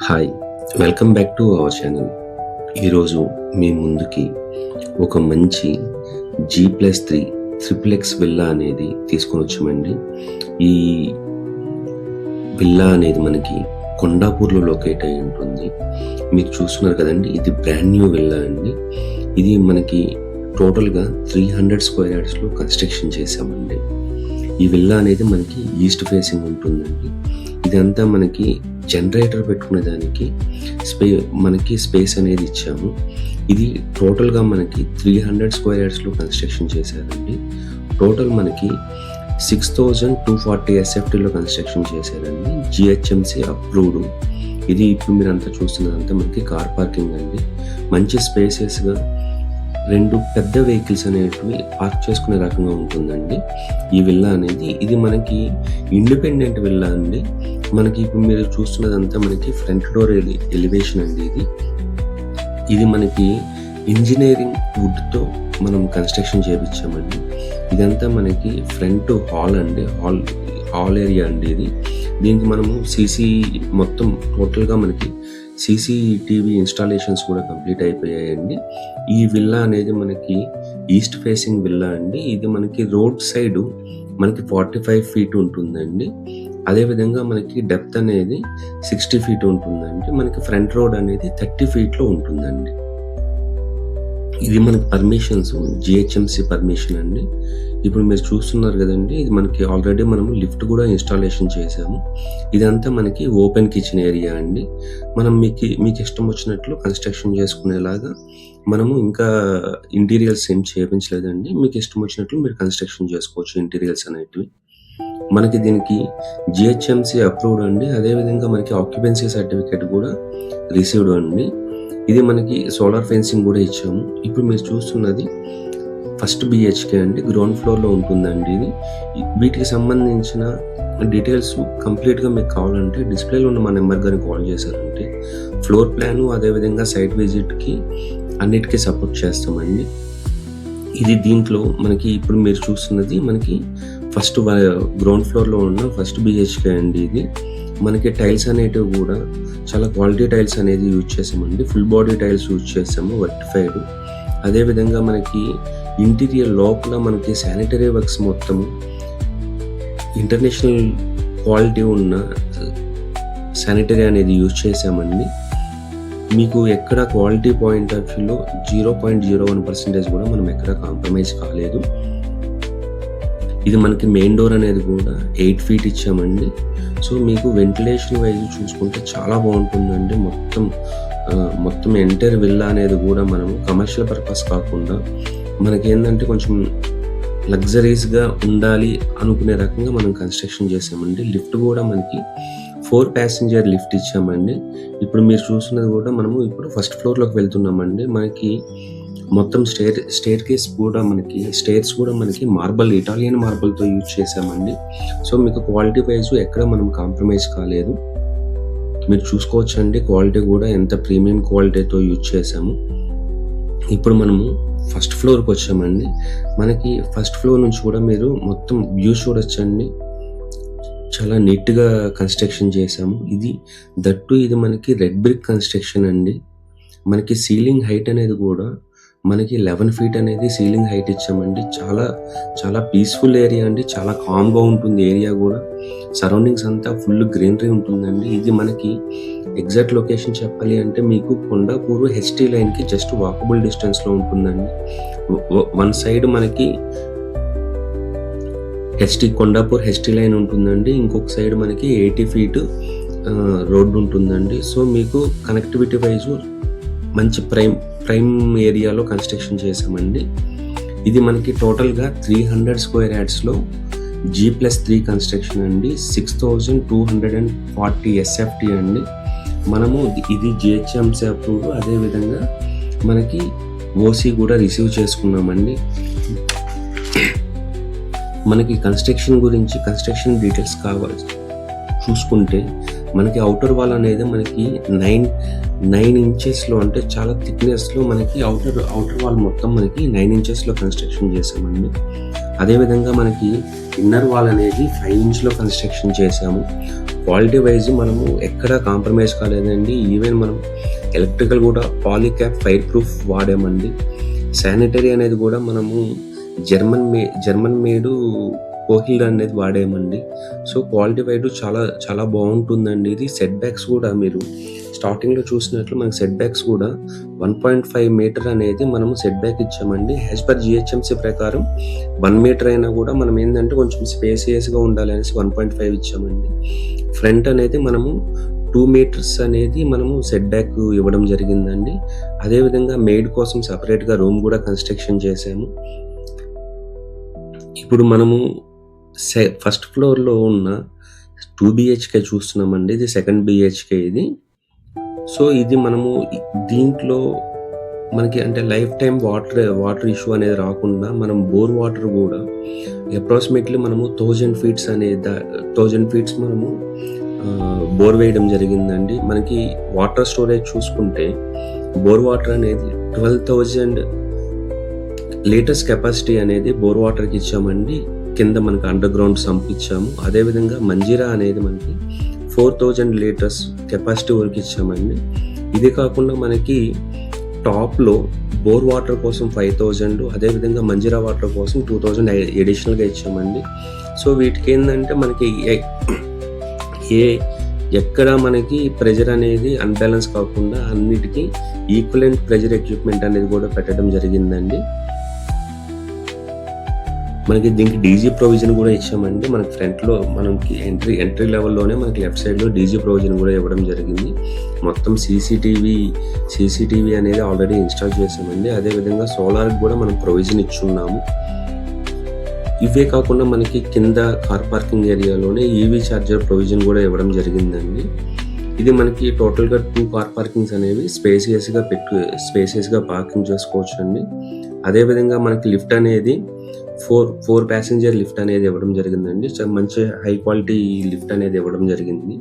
Hi, welcome back to our channel. ఈరోజు మీ ముందుకి ఒక మంచి G+3 ట్రిప్లెక్స్ విల్లా అనేది తీసుకొని వచ్చామండి. ఈ విల్లా అనేది మనకి కొండాపూర్లో లొకేట్ అయి ఉంటుంది. మీరు చూస్తున్నారు కదండి, ఇది బ్రాండ్ న్యూ విల్లా అండి. ఇది మనకి టోటల్గా 300 స్క్వేర్ యార్డ్స్లో కన్స్ట్రక్షన్ చేసామండి. ఈ విల్లా అనేది మనకి ఈస్ట్ ఫేసింగ్ ఉంటుందండి. ఇదంతా మనకి జనరేటర్ పెట్టుకునే దానికి మనకి స్పేస్ అనేది ఇచ్చాము. ఇది టోటల్గా మనకి 300 స్క్వేర్ యార్డ్స్లో కన్స్ట్రక్షన్ చేశారండి. టోటల్ మనకి 6240 SFTలో కన్స్ట్రక్షన్ చేశారండి. GHMC approved. ఇది ఇప్పుడు మీరు అంతా చూస్తున్నదంతా మనకి కార్ పార్కింగ్ అండి. మంచి స్పేసెస్గా 2 పెద్ద వెహికల్స్ అనేటివి పార్క్ చేసుకునే రకంగా ఉంటుందండి ఈ విల్లా అనేది. ఇది మనకి ఇండిపెండెంట్ విల్లా అండి. మనకి ఇప్పుడు మీరు చూస్తున్నదంతా మనకి ఫ్రంట్ డోర్ ఎలివేషన్ అండి. ఇది మనకి ఇంజనీరింగ్ వుడ్తో మనం కన్స్ట్రక్షన్ చేయించామండి. ఇదంతా మనకి ఫ్రంట్ హాల్ అండి, హాల్ ఏరియా అండి. దీనికి మనము మొత్తం టోటల్గా మనకి CCTV ఇన్స్టాలేషన్స్ కూడా కంప్లీట్ అయిపోయాయండి. ఈ విల్లా అనేది మనకి ఈస్ట్ ఫేసింగ్ విల్లా అండి. ఇది మనకి రోడ్ సైడ్ మనకి 45 ఫీట్ ఉంటుందండి. అదేవిధంగా మనకి డెప్త్ అనేది 60 ఫీట్ ఉంటుందండి. మనకి ఫ్రంట్ రోడ్ అనేది 30 ఫీట్లో ఉంటుందండి. ఇది మనకి పర్మిషన్స్ GHMC పర్మిషన్ అండి. ఇప్పుడు మీరు చూస్తున్నారు కదండి, ఇది మనకి ఆల్రెడీ మనము లిఫ్ట్ కూడా ఇన్స్టాలేషన్ చేసాము. ఇదంతా మనకి ఓపెన్ కిచెన్ ఏరియా అండి. మనం మీకు ఇష్టం వచ్చినట్లు కన్స్ట్రక్షన్ చేసుకునేలాగా మనము ఇంకా ఇంటీరియర్స్ ఏం చేయించలేదండి. మీకు ఇష్టం వచ్చినట్లు మీరు కన్స్ట్రక్షన్ చేసుకోవచ్చు ఇంటీరియర్స్ అనేటివి. మనకి దీనికి GHMC అప్రూవ్డ్ అండి. అదేవిధంగా మనకి ఆక్యుపెన్సీ సర్టిఫికేట్ కూడా రిసీవ్డ్ అండి. ఇది మనకి సోలార్ ఫెన్సింగ్ కూడా ఇచ్చాము. ఇప్పుడు మీరు చూస్తున్నది ఫస్ట్ BHK అండి, గ్రౌండ్ ఫ్లోర్లో ఉంటుందండి. వీటికి సంబంధించిన డీటెయిల్స్ కంప్లీట్గా మీకు కావాలంటే డిస్ప్లేలో ఉన్న మా నెంబర్ కానీ కాల్ చేశారంటే ఫ్లోర్ ప్లాను అదేవిధంగా సైట్ విజిట్కి అన్నిటికీ సపోర్ట్ చేస్తామండి. దీంట్లో మనకి ఇప్పుడు మీరు చూస్తున్నది మనకి ఫస్ట్ గ్రౌండ్ ఫ్లోర్లో ఉన్న ఫస్ట్ BHK అండి. మనకి టైల్స్ అనేటివి కూడా చాలా క్వాలిటీ టైల్స్ అనేది యూజ్ చేసామండి. ఫుల్ బాడీ టైల్స్ యూజ్ చేసాము, వర్టిఫైడ్. అదేవిధంగా మనకి ఇంటీరియర్ లోపల మనకి శానిటరీ వర్క్స్ మొత్తము ఇంటర్నేషనల్ క్వాలిటీ ఉన్న శానిటరీ అనేది యూజ్ చేసామండి. మీకు ఎక్కడ క్వాలిటీ పాయింట్ ఆఫ్ వ్యూలో 0.01% కూడా మనం ఎక్కడ కాంప్రమైజ్ కాలేదు. ఇది మనకి మెయిన్ డోర్ అనేది కూడా 8 ఫీట్ ఇచ్చామండి. సో మీకు వెంటిలేషన్ వైజ్ చూసుకుంటే చాలా బాగుంటుందండి. మొత్తం ఎంటైర్ విల్లా అనేది కూడా మనము కమర్షియల్ పర్పస్ కాకుండా మనకి ఏంటంటే కొంచెం లగ్జరీస్గా ఉండాలి అనుకునే రకంగా మనం కన్స్ట్రక్షన్ చేసామండి. లిఫ్ట్ కూడా మనకి 4 ప్యాసింజర్ లిఫ్ట్ ఇచ్చామండి. ఇప్పుడు మీరు చూస్తున్నది కూడా మనము ఇప్పుడు ఫస్ట్ ఫ్లోర్లోకి వెళ్తున్నామండి. మనకి మొత్తం స్టేర్స్ కూడా మనకి ఇటాలియన్ మార్బల్తో యూజ్ చేసామండి. సో మీకు క్వాలిటీ వైజ్ ఎక్కడ మనం కాంప్రమైజ్ కాలేదు. మీరు చూసుకోవచ్చు అండి, క్వాలిటీ కూడా ఎంత ప్రీమియం క్వాలిటీతో యూజ్ చేసాము. ఇప్పుడు మనము ఫస్ట్ ఫ్లోర్కి వచ్చామండి. మనకి ఫస్ట్ ఫ్లోర్ నుంచి కూడా మీరు మొత్తం వ్యూ చూడొచ్చండి. చాలా నీట్గా కన్స్ట్రక్షన్ చేసాము. ఇది మనకి రెడ్ బ్రిక్ కన్స్ట్రక్షన్ అండి. మనకి సీలింగ్ హైట్ అనేది కూడా మనకి 11 ఫీట్ అనేది సీలింగ్ హైట్ ఇచ్చామండి. చాలా పీస్ఫుల్ ఏరియా అండి. చాలా కామ్గా ఉంటుంది ఏరియా కూడా. సరౌండింగ్స్ అంతా ఫుల్ గ్రీనరీ ఉంటుందండి. ఇది మనకి ఎగ్జాక్ట్ లొకేషన్ చెప్పాలి అంటే మీకు కొండాపూర్ HT లైన్కి జస్ట్ వాకబుల్ డిస్టెన్స్లో ఉంటుందండి. వన్ సైడ్ మనకి కొండాపూర్ HT లైన్ ఉంటుందండి. ఇంకొక సైడ్ మనకి 80 ఫీట్ రోడ్డు ఉంటుందండి. సో మీకు కనెక్టివిటీ వైజ్ మంచి ప్రైమ్ ఏరియాలో కన్స్ట్రక్షన్ చేసామండి. ఇది మనకి టోటల్గా 300 స్క్వేర్ యార్డ్స్లో G+3 కన్స్ట్రక్షన్ అండి. 6240 SFT అండి. మనము ఇది GHMC అప్రూవ్డ్. అదేవిధంగా మనకి OC కూడా రిసీవ్ చేసుకున్నామండి. మనకి కన్స్ట్రక్షన్ డీటెయిల్స్ కావాలి చూసుకుంటే మనకి అవుటర్ వాల్ అనేది మనకి 9 ఇంచెస్లో అంటే చాలా థిక్నెస్లో మనకి అవుటర్ వాల్ మొత్తం మనకి 9 ఇంచెస్లో కన్స్ట్రక్షన్ చేసామండి. అదేవిధంగా మనకి ఇన్నర్ వాల్ అనేది 5 ఇంచ్లో కన్స్ట్రక్షన్ చేసాము. క్వాలిటీ వైజ్ మనము ఎక్కడ కాంప్రమైజ్ కాలేదండి. ఈవెన్ మనం ఎలక్ట్రికల్ కూడా పాలీక్యాప్ ఫైర్ ప్రూఫ్ వాడామండి. శానిటరీ అనేది కూడా మనము జర్మన్ మేడు కోహిల్ అనేది వాడామండి. సో క్వాలిటీ వైడ్ చాలా చాలా బాగుంటుందండి. ఇది సెట్ బ్యాక్స్ కూడా మీరు స్టార్టింగ్లో చూసినట్లు మనకి సెట్ బ్యాక్స్ కూడా 1.5 మీటర్ అనేది మనము సెట్ బ్యాక్ ఇచ్చామండి. యాజ్ పర్ జిహెచ్ఎంసీ ప్రకారం 1 మీటర్ అయినా కూడా మనం ఏంటంటే కొంచెం స్పేసియస్గా ఉండాలి అనేసి 1.5 ఇచ్చామండి. ఫ్రంట్ అనేది మనము 2 మీటర్స్ అనేది మనము సెట్ బ్యాక్ ఇవ్వడం జరిగిందండి. అదేవిధంగా మెయిడ్ కోసం సపరేట్గా రూమ్ కూడా కన్స్ట్రక్షన్ చేసాము. ఇప్పుడు మనము ఫస్ట్ ఫ్లోర్లో ఉన్న 2 BHK చూస్తున్నామండి. ఇది సెకండ్ BHK ఇది. సో ఇది మనము దీంట్లో మనకి అంటే లైఫ్ టైం వాటర్ ఇష్యూ అనేది రాకుండా మనం బోర్ వాటర్ కూడా అప్రాక్సిమేట్లీ మనము 1000 ఫీట్స్ మనము బోర్ వేయడం జరిగిందండి. మనకి వాటర్ స్టోరేజ్ చూసుకుంటే బోర్ వాటర్ అనేది 12,000 లీటర్స్ కెపాసిటీ అనేది బోర్ వాటర్కి ఇచ్చామండి. కింద మనకి అండర్ గ్రౌండ్ సంప్ ఇచ్చాము. అదేవిధంగా మంజీరా అనేది మనకి 4,000 లీటర్స్ కెపాసిటీ వరకు ఇచ్చామండి. ఇది కాకుండా మనకి టాప్లో బోర్ వాటర్ కోసం 5,000, అదేవిధంగా మంజీరా వాటర్ కోసం 2,000 ఎడిషనల్గా ఇచ్చామండి. సో వీటికి ఏంటంటే మనకి ఎక్కడ మనకి ప్రెజర్ అనేది అన్బ్యాలెన్స్ కాకుండా అన్నిటికీ ఈక్వలెంట్ ప్రెజర్ ఎక్విప్మెంట్ అనేది కూడా పెట్టడం జరిగిందండి. మనకి దీనికి డీజీ ప్రొవిజన్ కూడా ఇచ్చామండి. మనకి ఫ్రంట్లో మనకి ఎంట్రీ లెవెల్లోనే మనకి లెఫ్ట్ సైడ్లో డీజీ ప్రొవిజన్ కూడా ఇవ్వడం జరిగింది. మొత్తం సీసీటీవీ అనేది ఆల్రెడీ ఇన్స్టాల్ చేసామండి. అదేవిధంగా సోలార్కి కూడా మనం ప్రొవిజన్ ఇచ్చున్నాము. ఇవే కాకుండా మనకి కింద కార్ పార్కింగ్ ఏరియాలోనే ఈవీ ఛార్జర్ ప్రొవిజన్ కూడా ఇవ్వడం జరిగిందండి. ఇది మనకి టోటల్గా 2 కార్ పార్కింగ్స్ అనేవి స్పేసియస్గా పార్కింగ్ చేసుకోవచ్చు అండి. అదేవిధంగా మనకి లిఫ్ట్ అనేది 4 ప్యాసింజర్ లిఫ్ట్ అనేది ఇవ్వడం జరిగిందండి. మంచి హై క్వాలిటీ లిఫ్ట్ అనేది ఇవ్వడం జరిగింది.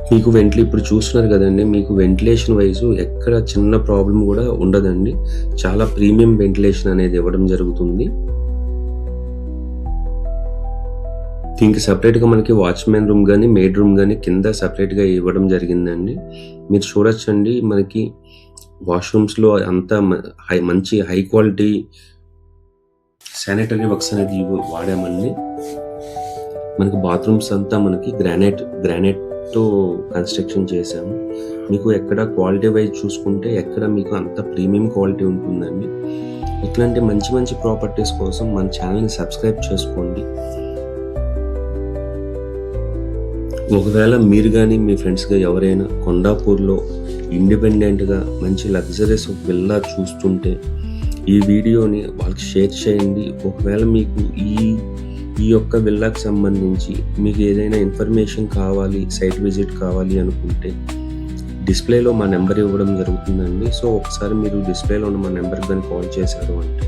మీకు ఇప్పుడు చూస్తున్నారు కదండి, మీకు వెంటిలేషన్ వైజ్ ఎక్కడ చిన్న ప్రాబ్లం కూడా ఉండదండి. చాలా ప్రీమియం వెంటిలేషన్ అనేది ఇవ్వడం జరుగుతుంది. దీనికి సపరేట్గా మనకి వాచ్మెన్ రూమ్ కానీ మెయిడ్ రూమ్ కానీ కింద సపరేట్గా ఇవ్వడం జరిగిందండి. మీరు చూడొచ్చండి, మనకి వాష్రూమ్స్లో అంతా మంచి హై క్వాలిటీ శానిటరీ వర్క్స్ అనేది వాడామండి. మనకి బాత్రూమ్స్ అంతా మనకి గ్రానైట్తో కన్స్ట్రక్షన్ చేసాము. మీకు ఎక్కడ క్వాలిటీ వైజ్ చూసుకుంటే ఎక్కడ మీకు అంత ప్రీమియం క్వాలిటీ ఉంటుందండి. ఇట్లాంటి మంచి ప్రాపర్టీస్ కోసం మన ఛానల్ని సబ్స్క్రైబ్ చేసుకోండి. ఒకవేళ మీరు కానీ మీ ఫ్రెండ్స్గా ఎవరైనా కొండాపూర్లో ఇండిపెండెంట్గా మంచి లగ్జరీస్ విల్లా చూస్తుంటే ఈ వీడియోని వాళ్ళకి షేర్ చేయండి. ఒకవేళ మీకు ఈ యొక్క విల్లాకి సంబంధించి మీకు ఏదైనా ఇన్ఫర్మేషన్ కావాలి, సైట్ విజిట్ కావాలి అనుకుంటే డిస్ప్లేలో మా నెంబర్ ఇవ్వడం జరుగుతుందండి. సో ఒకసారి మీరు డిస్ప్లేలో ఉన్న మా నెంబర్కి కానీ కాల్ చేశారు అంటే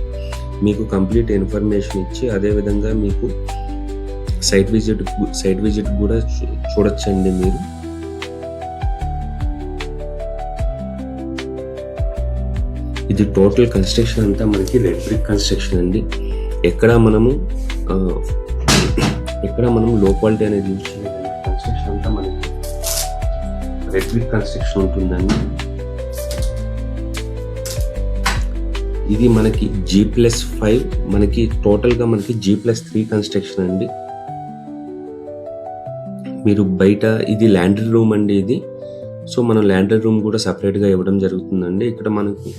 మీకు కంప్లీట్ ఇన్ఫర్మేషన్ ఇచ్చి అదేవిధంగా మీకు సైట్ విజిట్ కూడా చూడొచ్చండి. మీరు ఇది టోటల్ కన్స్ట్రక్షన్ అంతా మనకి రెడ్ బ్రిక్ కన్స్ట్రక్షన్ అండి. ఎక్కడ మనం లో క్వాలిటీ అనేది యూజ్ చేయలేదండి. కన్స్ట్రక్షన్ అంతా మనకి రెడ్ బ్రిక్ కన్స్ట్రక్షన్ ఉంటుందండి. ఇది మనకి G+5 మనకి టోటల్గా మనకి G+3 కన్స్ట్రక్షన్ అండి. మీరు బయట ఇది ల్యాండ్రీ రూమ్ అండి ఇది. సో మనం ల్యాండ్రీ రూమ్ కూడా సపరేట్గా ఇవ్వడం జరుగుతుందండి. ఇక్కడ మనకు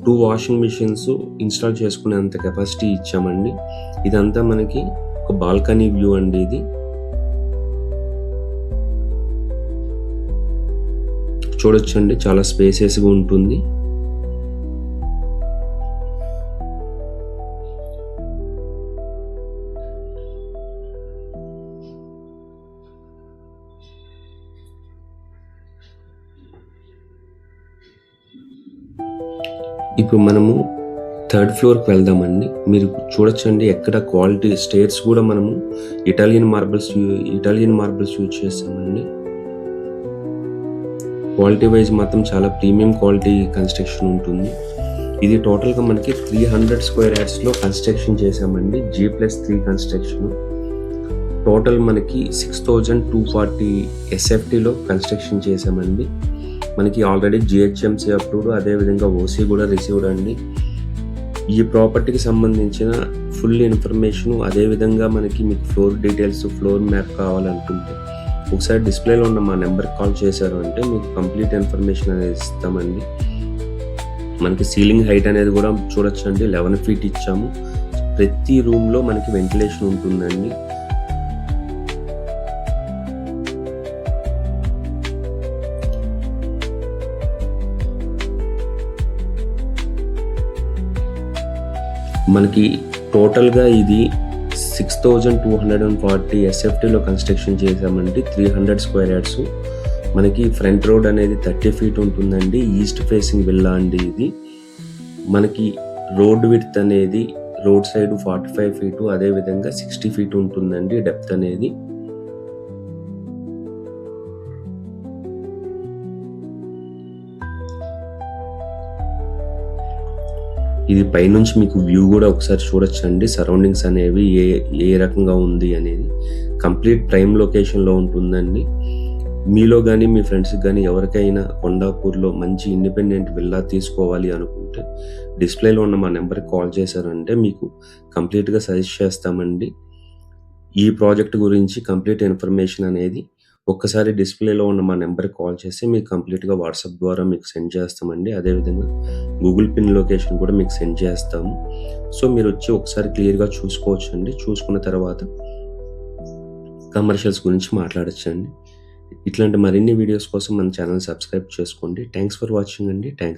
2 వాషింగ్ మిషన్స్ ఇన్స్టాల్ చేసుకునేంత కెపాసిటీ ఇచ్చామండి. ఇదంతా మనకి ఒక బాల్కనీ వ్యూ అండి. ఇది చూడొచ్చండి, చాలా స్పేసియస్గా ఉంటుంది. ఇప్పుడు మనము 3rd ఫ్లోర్కి వెళ్దామండి. మీరు చూడొచ్చండి, ఎక్కడ క్వాలిటీ స్టేర్స్ కూడా మనము ఇటాలియన్ మార్బుల్స్ యూజ్ చేస్తామండి. క్వాలిటీ వైజ్ మాత్రం చాలా ప్రీమియం క్వాలిటీ కన్స్ట్రక్షన్ ఉంటుంది. ఇది టోటల్గా మనకి 300 స్క్వేర్ యార్డ్స్లో కన్స్ట్రక్షన్ చేసామండి. G+3 construction. టోటల్ మనకి 6240 SFTలో కన్స్ట్రక్షన్ చేసామండి. మనకి ఆల్రెడీ GHMC అప్రూవ్డ్, అదేవిధంగా OC కూడా రిసీవ్డ్ అండి. ఈ ప్రాపర్టీకి సంబంధించిన ఫుల్ ఇన్ఫర్మేషన్, అదేవిధంగా మనకి మీకు ఫ్లోర్ డీటెయిల్స్, ఫ్లోర్ మ్యాప్ కావాలనుకుంటే ఒకసారి డిస్ప్లేలో ఉన్న మా నెంబర్కి కాల్ చేశారు అంటే మీకు కంప్లీట్ ఇన్ఫర్మేషన్ అనేది ఇస్తామండి. మనకి సీలింగ్ హైట్ అనేది కూడా చూడొచ్చండి, 11 feet ఇచ్చాము. ప్రతి రూమ్లో మనకి వెంటిలేషన్ ఉంటుందండి. మనకి టోటల్గా ఇది 6240 SFTలో కన్స్ట్రక్షన్ చేసామండి. 300 స్క్వేర్ యార్డ్స్. మనకి ఫ్రంట్ రోడ్ అనేది 30 feet ఉంటుందండి. ఈస్ట్ ఫేసింగ్ విల్లా అండి ఇది. మనకి రోడ్ విడ్త్ అనేది రోడ్ సైడ్ 45 feet, అదేవిధంగా 60 feet ఉంటుందండి డెప్త్ అనేది. ఇది పైనుంచి మీకు వ్యూ కూడా ఒకసారి చూడొచ్చండి. సరౌండింగ్స్ అనేవి ఏ రకంగా ఉంది అనేది కంప్లీట్ ప్రైమ్ లొకేషన్లో ఉంటుందండి. మీలో కానీ మీ ఫ్రెండ్స్కి కానీ ఎవరికైనా కొండాపూర్లో మంచి ఇండిపెండెంట్ విల్లా తీసుకోవాలి అనుకుంటే డిస్ప్లేలో ఉన్న మా నెంబర్కి కాల్ చేశారంటే మీకు కంప్లీట్గా సజెస్ట్ చేస్తామండి. ఈ ప్రాజెక్ట్ గురించి కంప్లీట్ ఇన్ఫర్మేషన్ అనేది ఒక్కసారి డిస్ప్లేలో ఉన్న మా నెంబర్కి కాల్ చేసి మీకు కంప్లీట్గా వాట్సాప్ ద్వారా మీకు సెండ్ చేస్తామండి. అదేవిధంగా గూగుల్ పిన్ లొకేషన్ కూడా మీకు సెండ్ చేస్తాము. సో మీరు వచ్చి ఒకసారి క్లియర్గా చూసుకోవచ్చండి. చూసుకున్న తర్వాత కమర్షియల్స్ గురించి మాట్లాడచ్చండి. ఇట్లాంటి మరిన్ని వీడియోస్ కోసం మన ఛానల్ సబ్స్క్రైబ్ చేసుకోండి. థ్యాంక్స్ ఫర్ వాచింగ్ అండి. థ్యాంక్స్.